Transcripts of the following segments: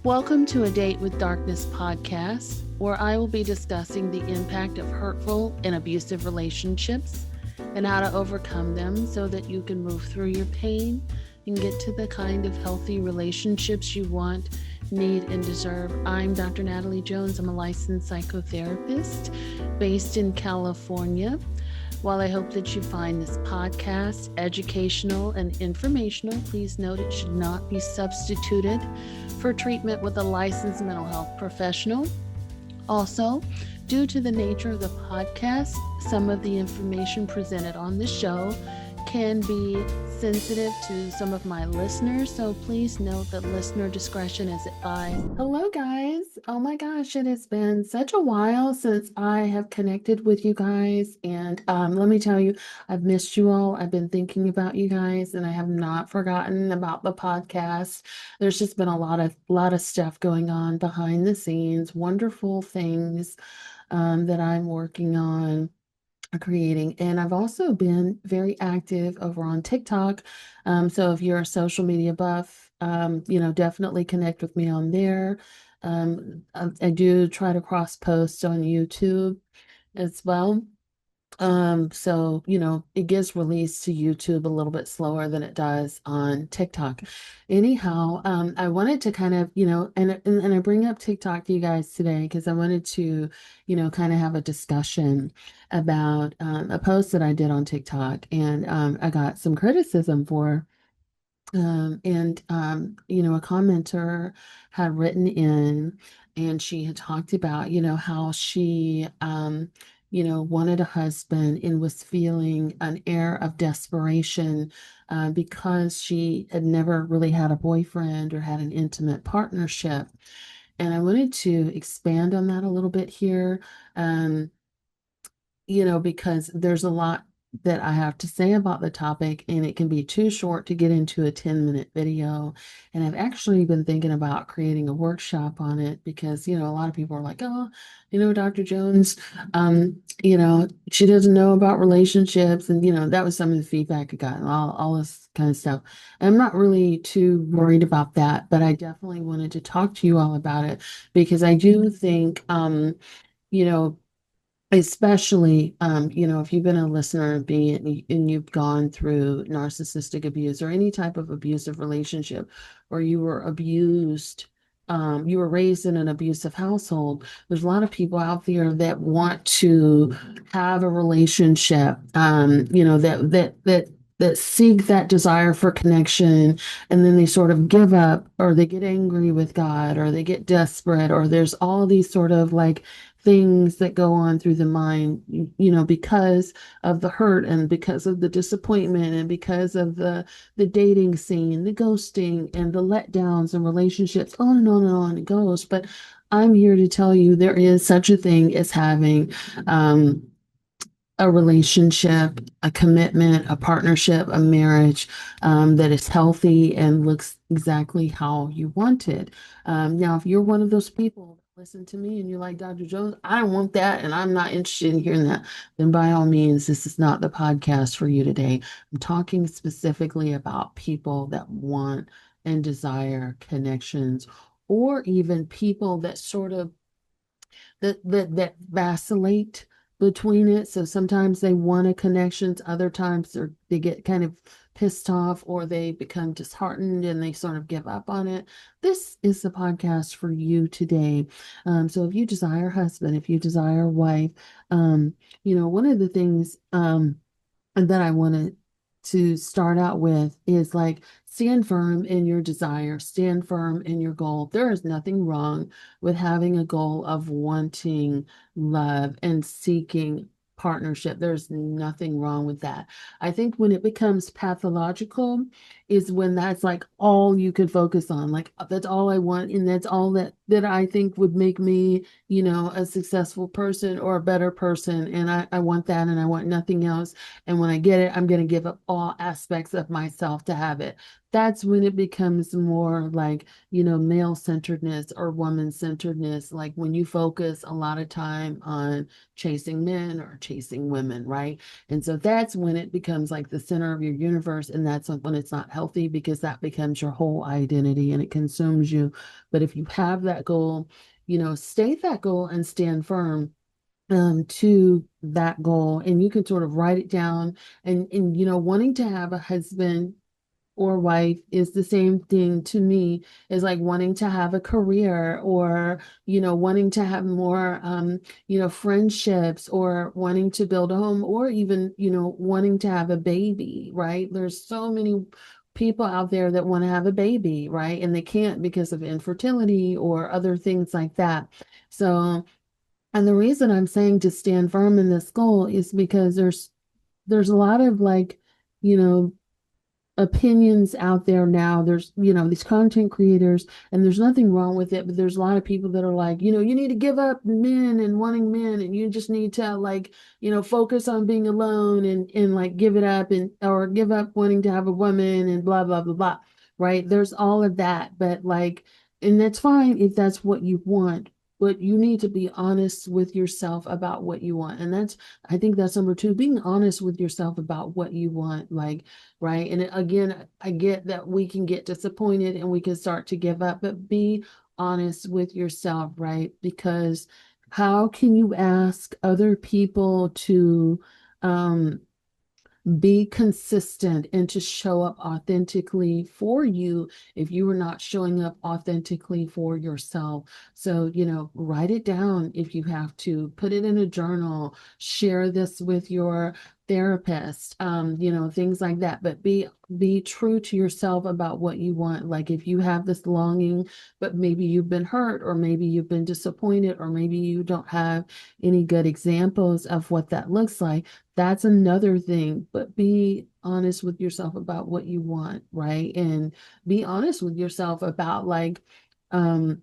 Welcome to A Date with Darkness podcast, where I will be discussing the impact of hurtful and abusive relationships and how to overcome them so that you can move through your pain and get to the kind of healthy relationships you want, need, and deserve. I'm Dr. Natalie Jones. I'm a licensed psychotherapist based in California. While I hope that you find this podcast educational and informational, please note it should not be substituted for treatment with a licensed mental health professional. Also, due to the nature of the podcast, some of the information presented on the show can be sensitive to some of my listeners, so please note that listener discretion is advised. Hello guys. Oh my gosh, it has been such a while since I have connected with you guys, and let me tell you, I've missed you all. I've been thinking about you guys, and I have not forgotten about the podcast. There's just been a lot of stuff going on behind the scenes, wonderful things that I'm working on creating. And I've also been very active over on TikTok. So if you're a social media buff, definitely connect with me on there. I do try to cross post on YouTube as well. It gets released to YouTube a little bit slower than it does on TikTok. Anyhow, I wanted to kind of, and I bring up TikTok to you guys today because I wanted to, kind of have a discussion about a post that I did on TikTok, and I got some criticism for. A commenter had written in and she had talked about, how she, wanted a husband and was feeling an air of desperation because she had never really had a boyfriend or had an intimate partnership. And I wanted to expand on that a little bit here. Um, because there's a lot that I have to say about the topic, and it can be too short to get into a 10-minute video. And I've actually been thinking about creating a workshop on it because, a lot of people are like, oh, Dr. Jones, she doesn't know about relationships. And, that was some of the feedback I got and all this kind of stuff. I'm not really too worried about that, but I definitely wanted to talk to you all about it because I do think, you know, especially, if you've been a listener and and you've gone through narcissistic abuse or any type of abusive relationship, or you were abused, you were raised in an abusive household. There's a lot of people out there that want to have a relationship, that seek that desire for connection, and then they sort of give up, or they get angry with God, or they get desperate, or there's all these sort of like things that go on through the mind, because of the hurt and because of the disappointment and because of the dating scene, the ghosting and the letdowns and relationships, on and on and on it goes. But I'm here to tell you there is such a thing as having a relationship, a commitment, a partnership, a marriage that is healthy and looks exactly how you want it. Now, if you're one of those people that listen to me and you're like, Dr. Jones, I don't want that and I'm not interested in hearing that, then by all means, this is not the podcast for you today. I'm talking specifically about people that want and desire connections, or even people that sort of that vacillate between it. So sometimes they want a connections, other times they get kind of pissed off, or they become disheartened and they sort of give up on it. This is the podcast for you today. So if you desire a husband, if you desire a wife, one of the things that I wanted to start out with is like, stand firm in your desire, stand firm in your goal. There is nothing wrong with having a goal of wanting love and seeking partnership. There's nothing wrong with that. I think when it becomes pathological is when that's like all you could focus on. Like, that's all I want, and that's all that that I think would make me, a successful person or a better person. And I want that and I want nothing else. And when I get it, I'm going to give up all aspects of myself to have it. That's when it becomes more like, male centeredness or woman centeredness. Like when you focus a lot of time on chasing men or chasing women, right? And so that's when it becomes like the center of your universe. And that's when it's not healthy because that becomes your whole identity and it consumes you. But if you have that goal, state that goal and stand firm to that goal. And you can sort of write it down and wanting to have a husband or wife is the same thing to me as like wanting to have a career or wanting to have more friendships or wanting to build a home or even wanting to have a baby, right? There's so many people out there that want to have a baby, right? And they can't because of infertility or other things like that. So, and the reason I'm saying to stand firm in this goal is because there's a lot of like you know opinions out there now. There's, these content creators, and there's nothing wrong with it, but there's a lot of people that are like, you need to give up men and wanting men, and you just need to like, focus on being alone and like give it up and or give up wanting to have a woman and blah blah blah blah. Right? There's all of that, but like, and that's fine if that's what you want. But you need to be honest with yourself about what you want. And I think that's number two, being honest with yourself about what you want. Like, right? And again, I get that we can get disappointed and we can start to give up, but be honest with yourself, right? Because how can you ask other people to um, be consistent and to show up authentically for you if you are not showing up authentically for yourself? So, write it down if you have to, put it in a journal, share this with your therapist, things like that. But be true to yourself about what you want. Like if you have this longing, but maybe you've been hurt, or maybe you've been disappointed, or maybe you don't have any good examples of what that looks like, that's another thing. But be honest with yourself about what you want, right? And be honest with yourself about like, um,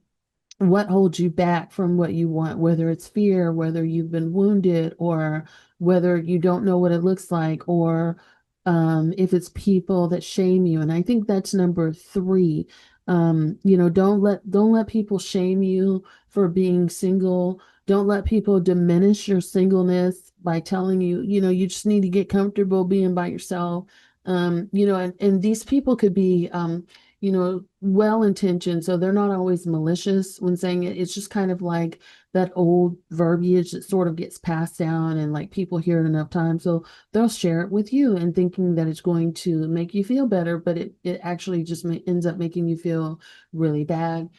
what holds you back from what you want, whether it's fear, whether you've been wounded, or whether you don't know what it looks like, or if it's people that shame you. And I think that's number three. Don't let people shame you for being single. Don't let people diminish your singleness by telling you, you just need to get comfortable being by yourself. And these people could be well intentioned. So they're not always malicious when saying it. It's just kind of like that old verbiage that sort of gets passed down and like people hear it enough times. So they'll share it with you and thinking that it's going to make you feel better, but it actually just ends up making you feel really bad.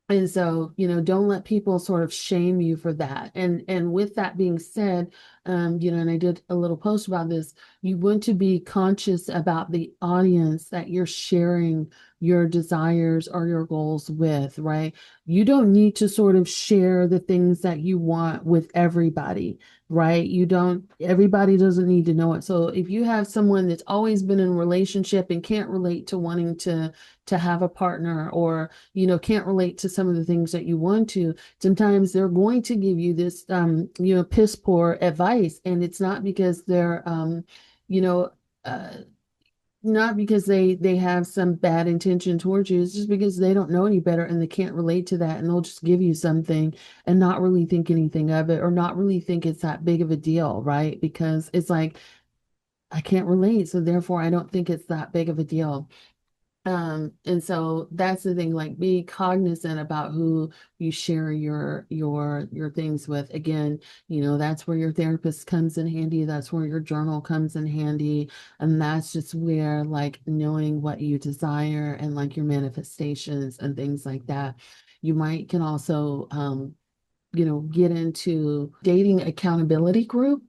And so, don't let people sort of shame you for that. And with that being said, and I did a little post about this, you want to be conscious about the audience that you're sharing your desires or your goals with, right? You don't need to sort of share the things that you want with everybody, right? Everybody doesn't need to know it. So if you have someone that's always been in a relationship and can't relate to wanting to have a partner, or can't relate to some of the things that you want to, sometimes they're going to give you this piss poor advice, and it's not because they're you know uh not because they have some bad intention towards you. It's just because they don't know any better and they can't relate to that, and they'll just give you something and not really think anything of it, or not really think it's that big of a deal, right? Because it's like, I can't relate, so therefore I don't think it's that big of a deal. And so that's the thing, like be cognizant about who you share your things with. Again, that's where your therapist comes in handy, that's where your journal comes in handy, and that's just where like knowing what you desire and like your manifestations and things like that. You might can also get into dating accountability group,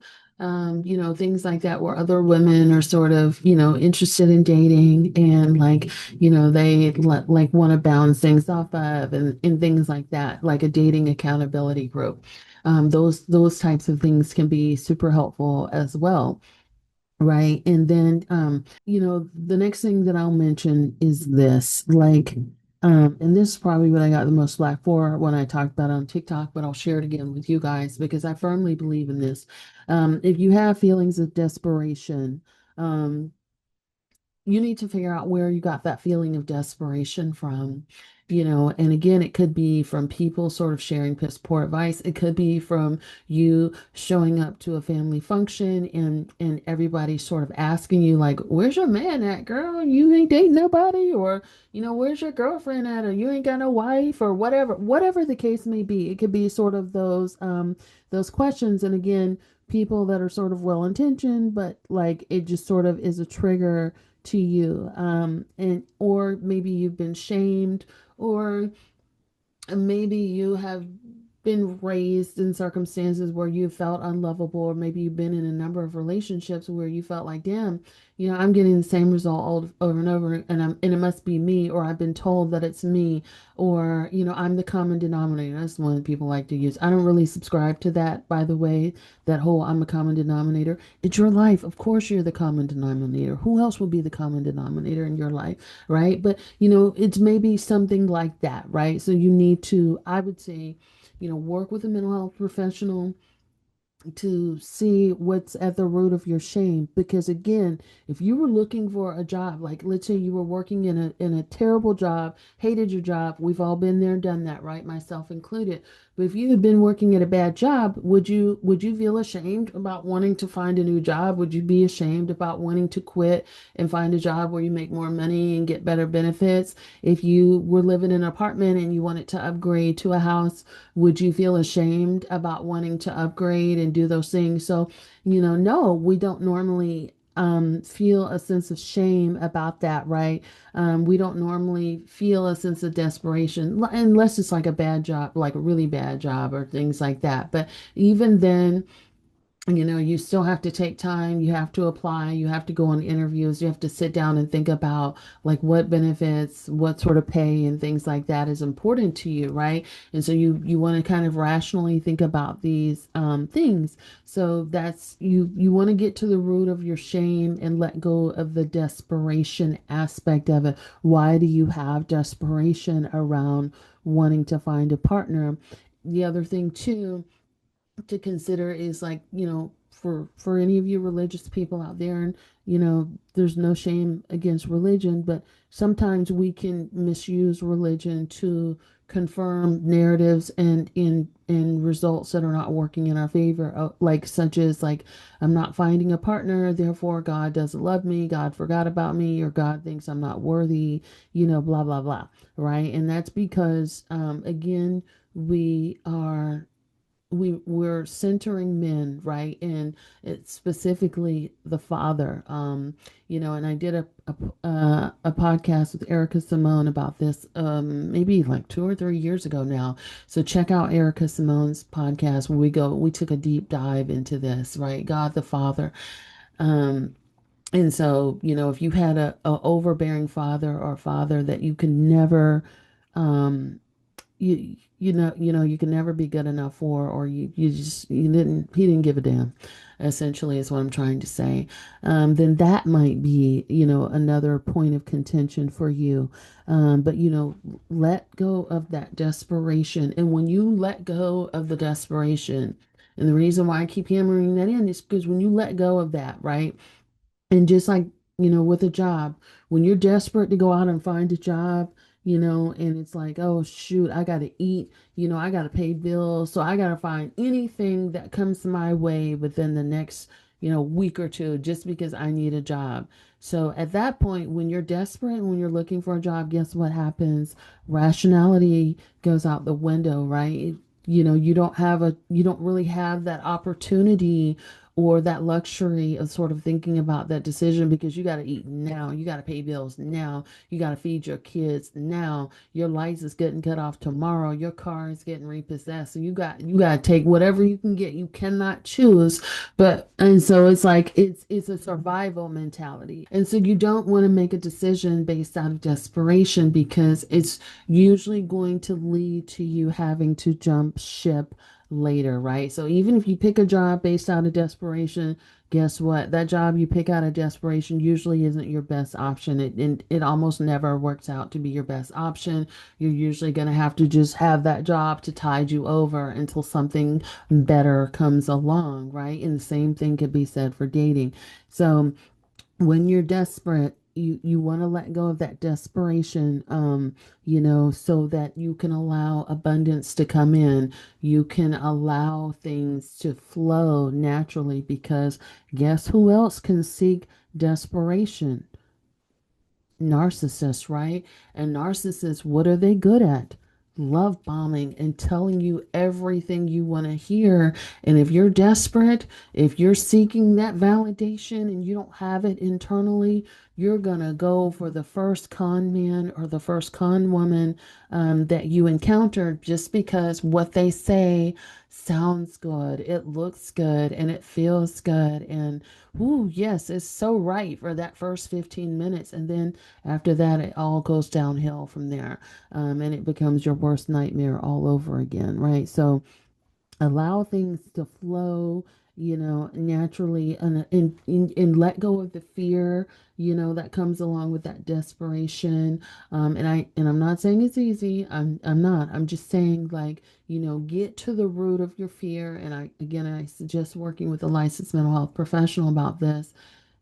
things like that, where other women are sort of, interested in dating and like, they like want to bounce things off of and things like that, like a dating accountability group. Those types of things can be super helpful as well. Right. And then, the next thing that I'll mention is this, like, And this is probably what I got the most flack for when I talked about it on TikTok, but I'll share it again with you guys because I firmly believe in this. If you have feelings of desperation, um, you need to figure out where you got that feeling of desperation from, and again, it could be from people sort of sharing piss poor advice. It could be from you showing up to a family function and everybody sort of asking you like, where's your man at, girl? You ain't dating nobody, or where's your girlfriend at, or you ain't got no wife, or whatever the case may be. It could be sort of those questions. And again, people that are sort of well intentioned, but like it just sort of is a trigger to you, and or maybe you've been shamed, or maybe you have been raised in circumstances where you felt unlovable, or maybe you've been in a number of relationships where you felt like, damn, I'm getting the same result over and over, and it must be me, or I've been told that it's me, or I'm the common denominator. That's one that people like to use. I don't really subscribe to that, by the way, that whole I'm a common denominator. It's your life. Of course you're the common denominator. Who else would be the common denominator in your life, right? But it's maybe something like that, right? So you need to, I would say, work with a mental health professional to see what's at the root of your shame. Because again, if you were looking for a job, like let's say you were working in a terrible job, hated your job, we've all been there and done that, right? Myself included. But if you had been working at a bad job, would you feel ashamed about wanting to find a new job? Would you be ashamed about wanting to quit and find a job where you make more money and get better benefits? If you were living in an apartment and you wanted to upgrade to a house, would you feel ashamed about wanting to upgrade and do those things? So, no, we don't normally feel a sense of shame about that, right? We don't normally feel a sense of desperation unless it's like a bad job, like a really bad job or things like that. But even then, you still have to take time, you have to apply, you have to go on interviews, you have to sit down and think about like what benefits, what sort of pay and things like that is important to you, right? And so you want to kind of rationally think about these things. So that's you want to get to the root of your shame and let go of the desperation aspect of it. Why do you have desperation around wanting to find a partner? The other thing too to consider is like, for any of you religious people out there, and there's no shame against religion, but sometimes we can misuse religion to confirm narratives and in results that are not working in our favor, like such as like, I'm not finding a partner, therefore God doesn't love me, God forgot about me, or God thinks I'm not worthy, blah blah blah, right? And that's because again, we are we're centering men, right? And it's specifically the father. And I did a podcast with Erica Simone about this, maybe like 2 or 3 years ago now. So check out Erica Simone's podcast where we took a deep dive into this, right? God the Father. Um, and so, if you had a overbearing father or father that you can never, um, you can never be good enough for, or you just you didn't he didn't give a damn, essentially is what I'm trying to say. Then that might be another point of contention for you. But let go of that desperation, and when you let go of the desperation, and the reason why I keep hammering that in is because when you let go of that, right? And just like, with a job, when you're desperate to go out and find a job, and it's like, oh, shoot, I got to eat, I got to pay bills. So I got to find anything that comes my way within the next, week or two, just because I need a job. So at that point, when you're desperate, when you're looking for a job, guess what happens? Rationality goes out the window, right? You don't really have that opportunity or that luxury of sort of thinking about that decision, because you got to eat now, you got to pay bills now, you got to feed your kids now, your lights is getting cut off tomorrow, your car is getting repossessed, so you got to take whatever you can get. You cannot choose. But and so it's like it's a survival mentality, and so you don't want to make a decision based out of desperation, because it's usually going to lead to you having to jump ship later, right? So even if you pick a job based out of desperation, guess what? That job you pick out of desperation usually isn't your best option. It almost never works out to be your best option. You're usually going to have to just have that job to tide you over until something better comes along, right? And the same thing could be said for dating. So when you're desperate, you want to let go of that desperation, so that you can allow abundance to come in. You can allow things to flow naturally, because guess who else can seek desperation? Narcissists, right? And narcissists, what are they good at? Love bombing and telling you everything you want to hear. And if you're desperate, if you're seeking that validation and you don't have it internally, you're going to go for the first con man or the first con woman that you encounter, just because what they say sounds good, it looks good, and it feels good. And, ooh, yes, it's so right for that first 15 minutes. And then after that, it all goes downhill from there, and it becomes your worst nightmare all over again, right? So allow things to flow, naturally, and let go of the fear, that comes along with that desperation. And I'm not saying it's easy. I'm not. I'm just saying, like, get to the root of your fear. And I suggest working with a licensed mental health professional about this.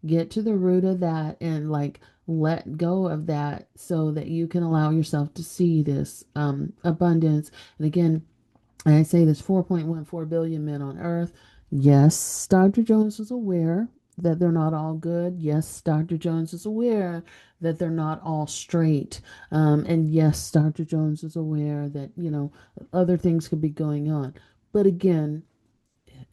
Get to the root of that and, like, let go of that so that you can allow yourself to see this abundance. And again, I say there's 4.14 billion men on earth. Yes, Dr. Jones is aware that they're not all good. Yes, Dr. Jones is aware that they're not all straight. And yes, Dr. Jones is aware that, other things could be going on. But again,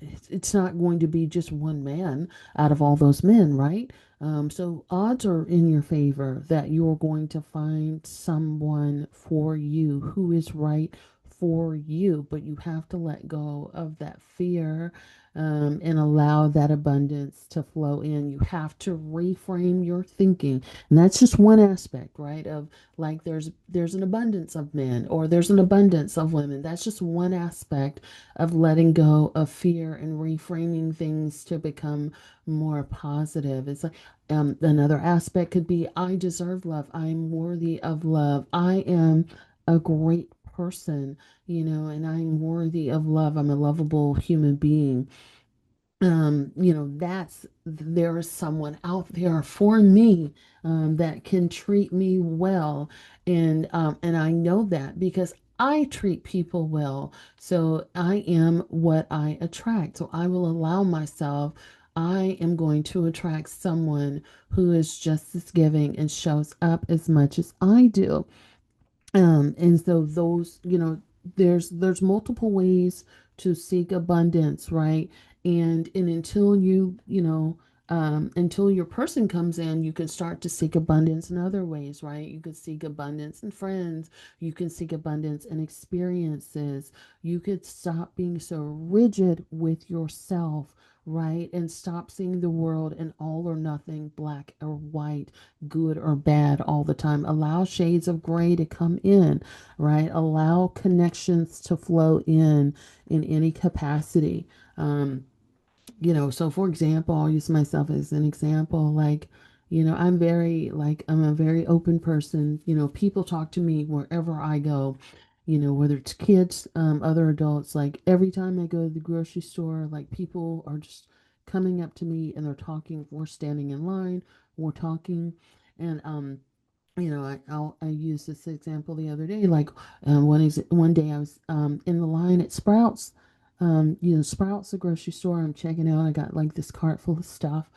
it's not going to be just one man out of all those men, right? So odds are in your favor that you're going to find someone for you who is right for you, but you have to let go of that fear, and allow that abundance to flow in. You have to reframe your thinking, and that's just one aspect, right? Of, like, there's an abundance of men or there's an abundance of women. That's just one aspect of letting go of fear and reframing things to become more positive. It's like, another aspect could be, I deserve love. I'm worthy of love. I am a great person, and I'm worthy of love. I'm a lovable human being. That's there is someone out there for me, that can treat me well, and I know that because I treat people well. So I am what I attract. So I will allow myself. I am going to attract someone who is just as giving and shows up as much as I do. And so those, there's multiple ways to seek abundance, right? And until until your person comes in, you can start to seek abundance in other ways, right? You could seek abundance in friends, you can seek abundance in experiences, you could stop being so rigid with yourself, right? And stop seeing the world in all or nothing, black or white, good or bad all the time. Allow shades of gray to come in, right? Allow connections to flow in any capacity. Um, so for example, I'll use myself as an example. Like, I'm a very open person. People talk to me wherever I go, whether it's kids, other adults. Like, every time I go to the grocery store, like, people are just coming up to me and they're talking. We're standing in line, we're talking. And I used this example the other day. Like, one day I was in the line at Sprouts. Sprouts, the grocery store. I'm checking out. I got, like, this cart full of stuff,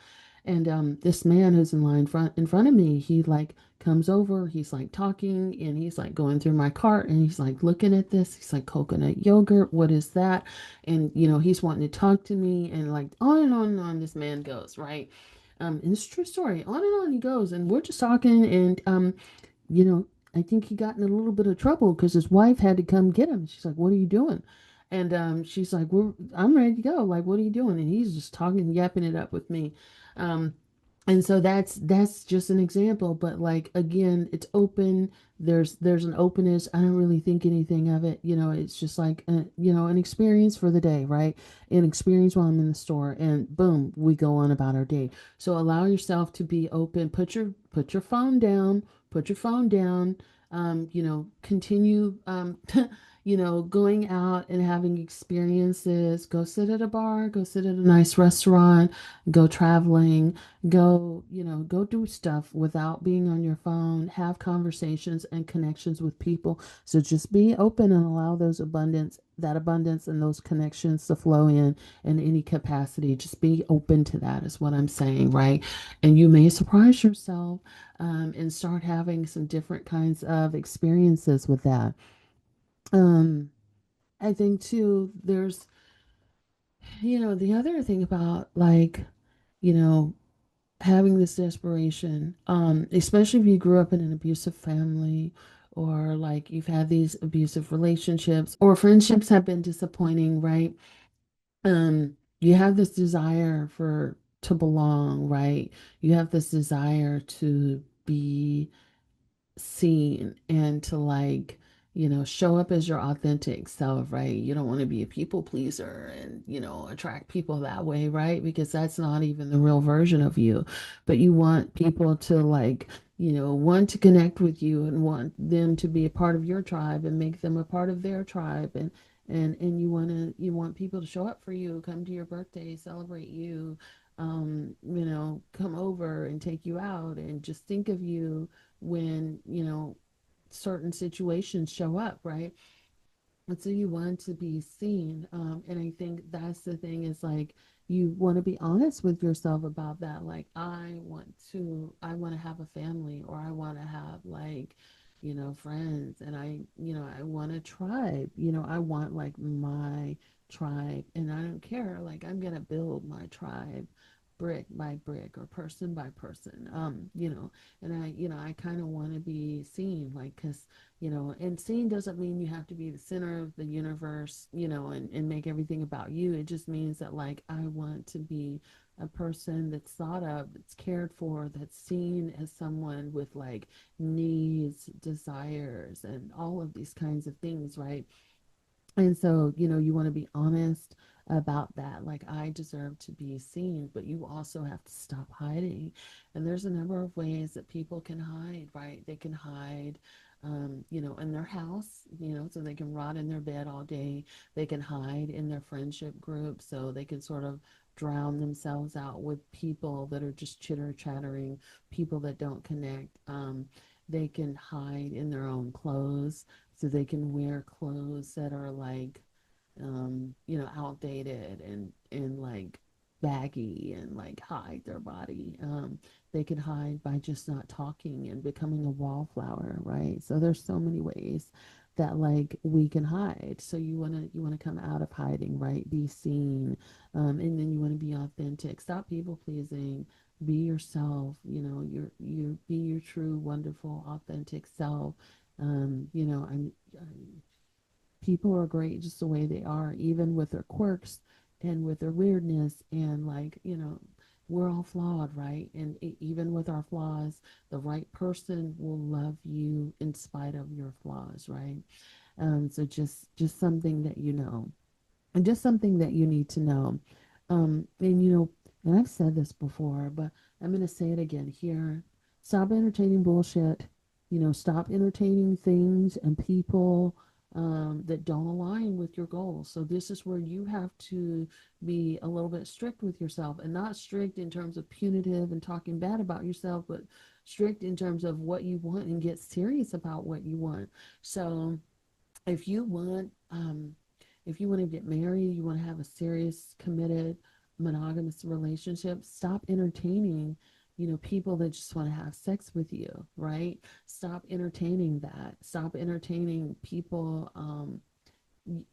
and this man who's in line in front of me, he, like, comes over. He's, like, talking, and he's, like, going through my cart, and he's, like, looking at this. He's like, coconut yogurt. What is that? And he's wanting to talk to me, and, like, on and on and on. This man goes, right. And it's a true story. On and on he goes, and we're just talking, and you know, I think he got in a little bit of trouble because his wife had to come get him. She's like, "What are you doing?" And she's like, "I'm ready to go. Like, what are you doing?" And he's just talking, yapping it up with me. Um, And so that's just an example, but like again, it's open. There's an openness. I don't really think anything of it. It's just like an experience for the day, right? An experience while I'm in the store, and boom, we go on about our day. So allow yourself to be open. Put your phone down. Put your phone down. Continue going out and having experiences. Go sit at a bar, go sit at a nice restaurant, go traveling, go do stuff without being on your phone, have conversations and connections with people. So just be open and allow that abundance and those connections to flow in any capacity. Just be open to that is what I'm saying, right? And you may surprise yourself, and start having some different kinds of experiences with that. um I think too, there's the other thing about, like, you know having this desperation, especially if you grew up in an abusive family, or like you've had these abusive relationships, or friendships have been disappointing, right? You have this desire to belong, right? You have this desire to be seen and to, like, show up as your authentic self, right? You don't want to be a people pleaser and attract people that way, right? Because that's not even the real version of you. But you want people to, like, want to connect with you and want them to be a part of your tribe and make them a part of their tribe. And you want people to show up for you, come to your birthday, celebrate you, come over and take you out and just think of you when certain situations show up, right? And so you want to be seen. And I think that's the thing, is like, you want to be honest with yourself about that. Like, I want to have a family, or I want to have, like, friends, and I want a tribe. I want, like, my tribe, and I don't care. Like, I'm gonna build my tribe brick by brick, or person by person. And I kind of want to be seen, like, because and seeing doesn't mean you have to be the center of the universe, and make everything about you. It just means that, like, I want to be a person that's thought of, that's cared for, that's seen as someone with, like, needs, desires, and all of these kinds of things, right? And so, you want to be honest about that. Like, I deserve to be seen, but you also have to stop hiding. And there's a number of ways that people can hide, right? They can hide, in their house, so they can rot in their bed all day. They can hide in their friendship group, so they can sort of drown themselves out with people that are just chitter chattering, people that don't connect. They can hide in their own clothes, so they can wear clothes that are, like, outdated and like baggy, and, like, hide their body. They can hide by just not talking and becoming a wallflower, right? So there's so many ways that, like, we can hide. So you wanna come out of hiding, right? Be seen, and then you want to be authentic. Stop people pleasing. Be yourself. You be your true, wonderful, authentic self. People are great just the way they are, even with their quirks and with their weirdness. And, like, we're all flawed, right? And even with our flaws, the right person will love you in spite of your flaws, right? So just something that and just something that you need to know. And and I've said this before, but I'm going to say it again here. Stop entertaining bullshit. Stop entertaining things and people, that don't align with your goals. So this is where you have to be a little bit strict with yourself, and not strict in terms of punitive and talking bad about yourself, but strict in terms of what you want, and get serious about what you want. So if you want if you want to get married, you want to have a serious, committed, monogamous relationship, stop entertaining, people that just want to have sex with you, right? Stop entertaining that. Stop entertaining people,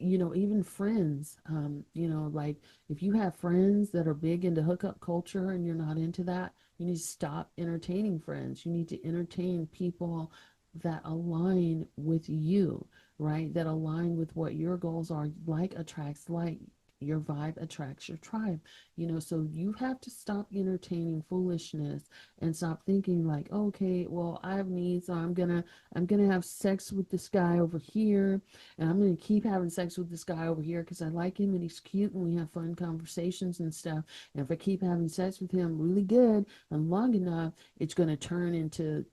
even friends, like, if you have friends that are big into hookup culture and you're not into that, you need to stop entertaining friends. You need to entertain people that align with you, right? That align with what your goals are. Like attracts like. Your vibe attracts your tribe. So you have to stop entertaining foolishness and stop thinking like, okay, well, I have needs, so I'm gonna have sex with this guy over here, and I'm gonna keep having sex with this guy over here because I like him and he's cute and we have fun conversations and stuff. And if I keep having sex with him really good and long enough, it's gonna turn into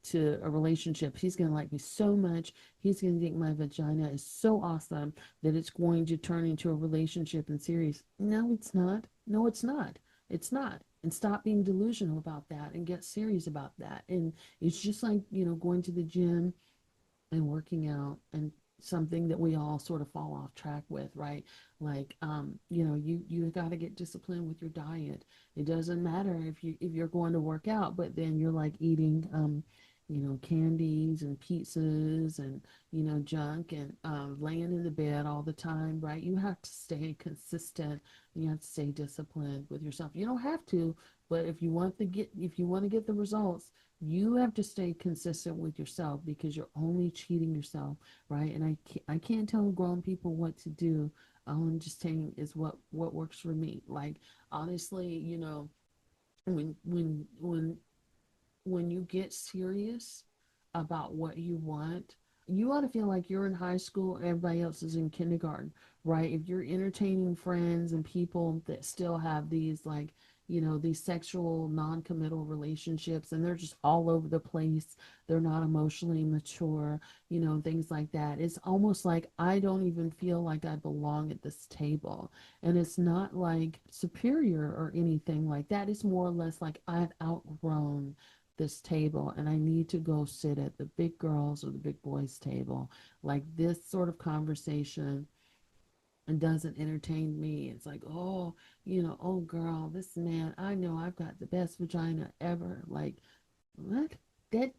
a relationship. He's gonna like me so much. He's gonna think my vagina is so awesome that it's going to turn into a relationship and series. No, it's not. No, it's not. It's not. And stop being delusional about that and get serious about that. And it's just like, going to the gym and working out and something that we all sort of fall off track with, right? Like you got to get disciplined with your diet. It doesn't matter if you're going to work out but then you're like eating candies and pizzas and junk and laying in the bed all the time, right? You have to stay consistent. You have to stay disciplined with yourself. You don't have to, but if you want to get the results, you have to stay consistent with yourself because you're only cheating yourself, right? And I can't tell grown people what to do. All I'm just saying is what works for me. Like honestly, when you get serious about what you want, you ought to feel like you're in high school, everybody else is in kindergarten, right? If you're entertaining friends and people that still have these like, these sexual non-committal relationships and they're just all over the place, they're not emotionally mature, things like that. It's almost like I don't even feel like I belong at this table. And it's not like superior or anything like that. It's more or less like I've outgrown this table and I need to go sit at the big girls or the big boys table. Like this sort of conversation and doesn't entertain me. It's like, oh, oh girl, this man, I know I've got the best vagina ever. Like, what? That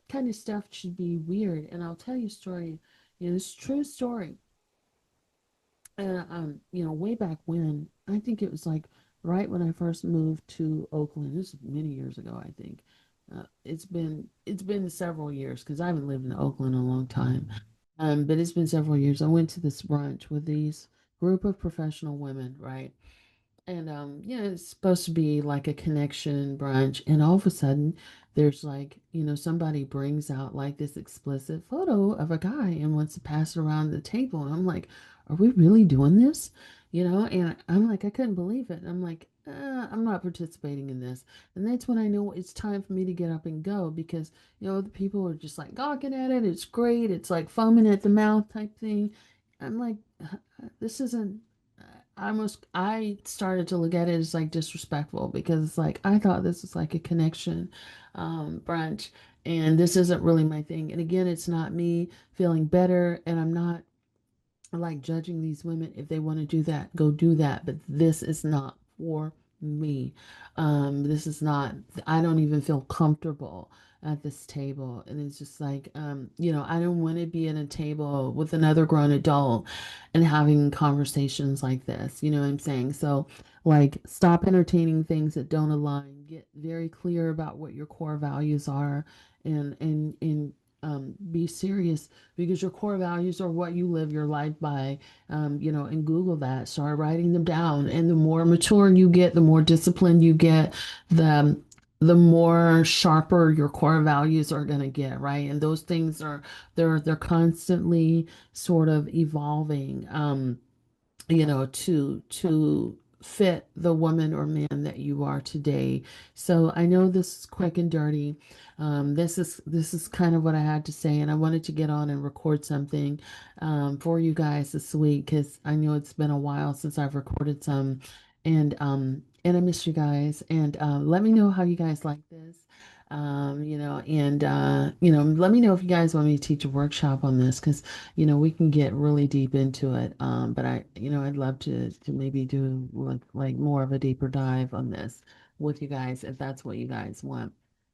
kind of stuff should be weird. And I'll tell you a story, this true story. Way back when, I think it was like right when I first moved to Oakland. This is many years ago, I think. It's been several years because I haven't lived in Oakland in a long time. But it's been several years. I went to this brunch with these group of professional women, right? And it's supposed to be like a connection brunch, and all of a sudden there's like, somebody brings out like this explicit photo of a guy and wants to pass it around the table. And I'm like, are we really doing this? And I'm like, I couldn't believe it. I'm like, I'm not participating in this. And that's when I know it's time for me to get up and go because, the people are just like gawking at it. It's great. It's like foaming at the mouth type thing. I'm like, this isn't I started to look at it as like disrespectful because it's like I thought this was like a connection brunch and this isn't really my thing. And again, it's not me feeling better and I'm not like judging these women. If they want to do that, go do that. But this is not for me. This is not, I don't even feel comfortable at this table. And it's just like, I don't want to be at a table with another grown adult and having conversations like this. You know what I'm saying? So, like, stop entertaining things that don't align. Get very clear about what your core values are and be serious because your core values are what you live your life by. And Google that, start writing them down. And the more mature you get, the more disciplined you get, the the more sharper your core values are going to get, right? And those things they're constantly sort of evolving. To fit the woman or man that you are today. So I know this is quick and dirty. This is kind of what I had to say, and I wanted to get on and record something for you guys this week because I know it's been a while since I've recorded some, and I miss you guys. And let me know how you guys like this. Let me know if you guys want me to teach a workshop on this because we can get really deep into it. But I'd love to maybe do like more of a deeper dive on this with you guys if that's what you guys want.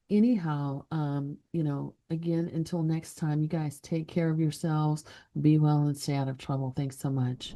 Anyhow, again, until next time, you guys take care of yourselves, be well, and stay out of trouble. Thanks so much.